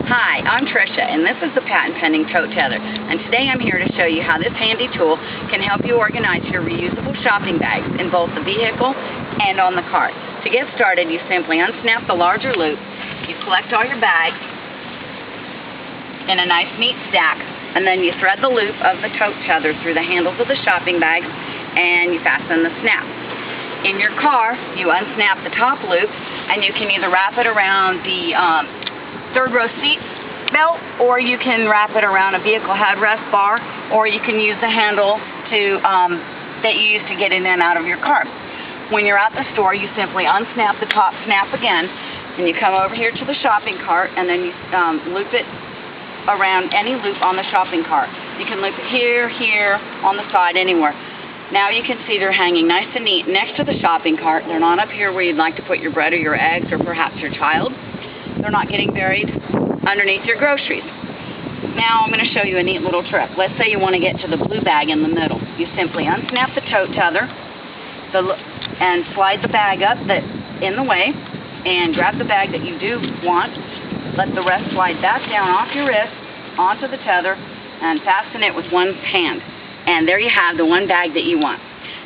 Hi, I'm Tricia, and this is the patent pending tote tether. And today I'm here to show you how this handy tool can help you organize your reusable shopping bags in both the vehicle and on the cart. To get started, you simply unsnap the larger loop, you collect all your bags in a nice neat stack, and then you thread the loop of the tote tether through the handles of the shopping bags, and you fasten the snap. In your car, you unsnap the top loop, and you can either wrap it around the third row seat belt, or you can wrap it around a vehicle headrest bar, or you can use the handle that you use to get in and out of your car. When you're at the store, you simply unsnap the top snap again, and you come over here to the shopping cart, and then you loop it around any loop on the shopping cart. You can loop it here, here, on the side, anywhere. Now you can see they're hanging nice and neat next to the shopping cart. They're not up here where you'd like to put your bread or your eggs or perhaps your child. They're not getting buried underneath your groceries. Now I'm going to show you a neat little trick. Let's say you want to get to the blue bag in the middle. You simply unsnap the tote tether and slide the bag up in the way, and grab the bag that you do want. Let the rest slide back down off your wrist onto the tether and fasten it with one hand. And there you have the one bag that you want.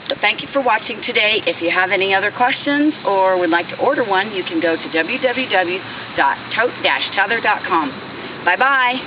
So thank you for watching today. If you have any other questions or would like to order one, you can go to www.tote-tether.com. Bye-bye.